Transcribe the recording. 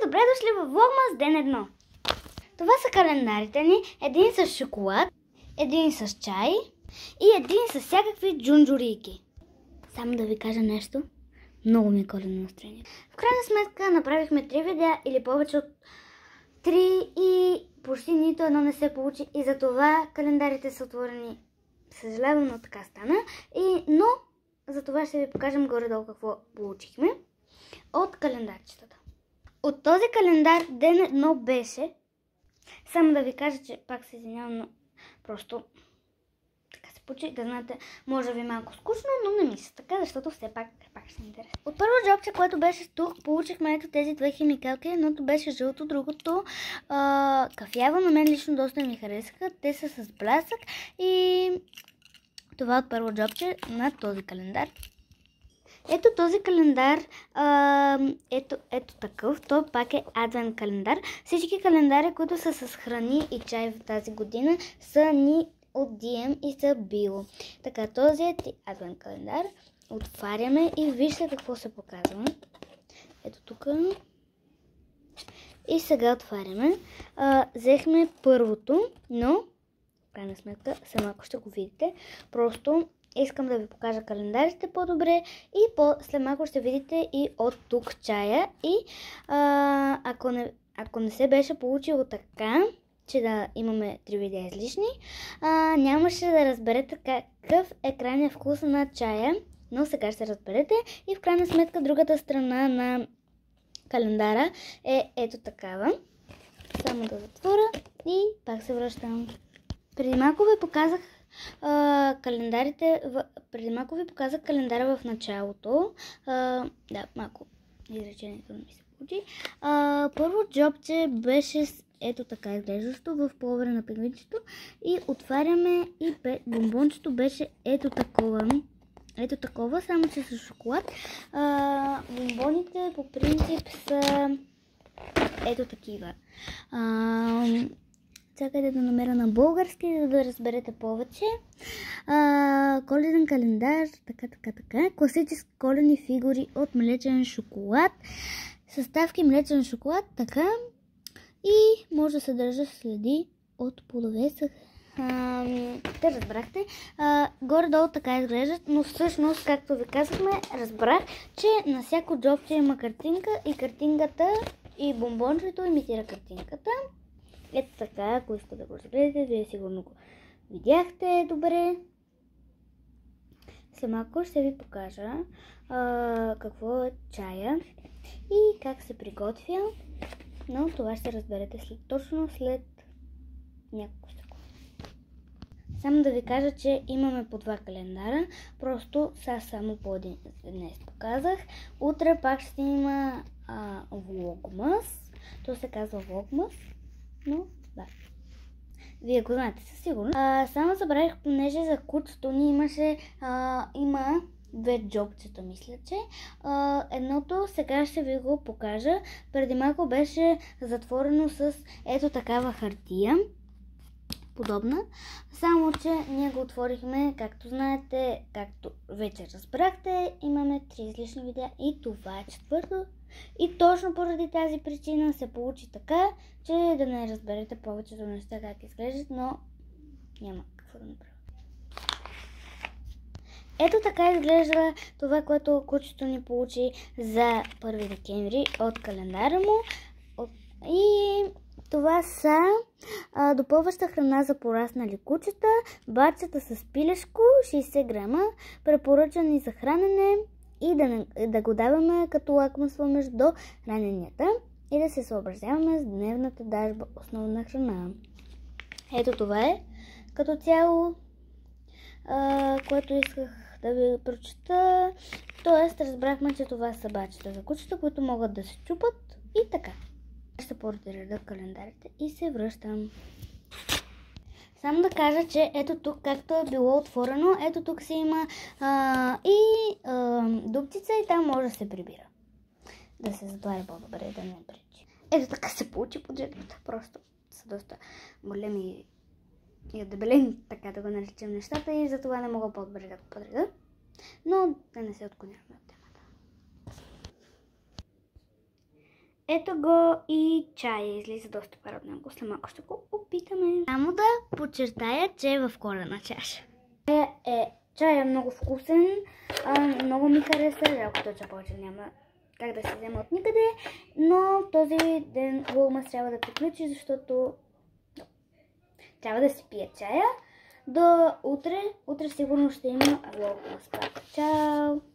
добре дошли в Vlogmas ден 1. Това са календарите ни. Един с шоколад, един с чай и един с всякакви джунджурийки. Само да ви кажа нещо. Много ми е коледно настроение. В крайна сметка направихме 3 видеа или повече от 3 и почти нито едно не се получи. И затова календарите са отворени. Съжалявам, но така стана. Но за това ще ви покажем горе-долу какво получихме от календарчетата. От този календар ден 1 беше, само да ви кажа, че пак се извинявам, но просто така се получи, да знаете, може да ви е малко скучно, но не мисля така, защото все пак ще ми интересува. От първо джобче, което беше тук, получихме ето тези две химикалки. Едното беше жълто, другото кафяво. На мен лично доста ми харесаха. Те са с блясък и това от първо джобче на този календар. Ето този календар, ето такъв, той пак е адвент календар. Всички календари, които са с храни и чай в тази година, са ни от DM и са Било. Така, този е адвент календар. Отваряме и вижте какво се показва. Ето тук. И сега отваряме. Взехме първото, но в крайна сметка сама ще го видите. Просто искам да ви покажа календарите по-добре и след малко ще видите и от тук чая. И ако не се беше получило така, че да имаме 3 видеа излишни, нямаше да разберете какъв е крайният вкус на чая, но сега ще разберете. И в крайна сметка другата страна на календара е ето такава. Само да затворя и пак се връщам. Преди малко ви показах календара в началото. Да, малко изречението не ми се получи. Първо джобче беше ето така изглеждащо в половина на пингвинчето и отваряме и бомбончето беше ето такова, само че с шоколад. Бомбоните по принцип са ето такива. Чакайте да намеря на български, за да разберете повече. Коледен календар, така. Класически коледни фигури от млечен шоколад. Съставки млечен шоколад, така. И може да съдържа следи от плодове. Те разбрахте. Горе-долу така изглеждат, но всъщност, както ви казахме, разбрах, че на всяко джобче има картинка и картинката и бомбончето имитира картинката. Ето така, ако искате да го разгледате, вие сигурно го видяхте добре. След малко ще ви покажа какво е чая и как се приготвя, но това ще разберете точно след няколко секунди. Само да ви кажа, че имаме по 2 календара, просто сега само по един днес показах. Утре пак ще има Vlogmas, то се казва Vlogmas. Но, да. Вие го знаете със сигурност. Само забравих, понеже за кучето ни има 2 джобчета, мисля, че. Едното сега ще ви го покажа. Преди малко беше затворено с ето такава хартия. Подобна. Само, че ние го отворихме, както знаете, както вече разбрахте, имаме 3 излишни видеа и това е 4-то. И точно поради тази причина се получи така, че да не разберете повечето неща как изглеждат, но няма какво да направя. Ето така изглежда това, което кучето ни получи за 1 декември от календара му. И това са допълваща храна за пораснали кучета, бачета с пилешко, 60 грама, препоръчани за хранене и да го даваме като лакмусва между храненията и да се съобразяваме с дневната дажба основна храна. Ето това е като цяло, което исках да ви прочета. Тоест разбрахме, че това са бачета за кучета, които могат да се чупат и така. Ще поредя календарите и се връщам. Само да кажа, че ето тук, както е било отворено, ето тук си има дупчица и там може да се прибира. Да се затваря по-добре, да не пречи. Ето така се получи поджебната. Просто са доста големи и дебелени, така да го наречем нещата, и затова не мога по-добре да го подреда. Но да не се отклоняваме от темата. Ето го и чая. Излиза доста пар от него. След малко ще го опитаме. Само да подчертая, че е в колена чаша. Чай е много вкусен. Много ми хареса. Жалко, че повече няма как да се взема от никъде. Но този ден Vlogmas трябва да приключи, защото трябва да си пия чая. До утре. Утре сигурно ще има Vlogmas пак. Чао!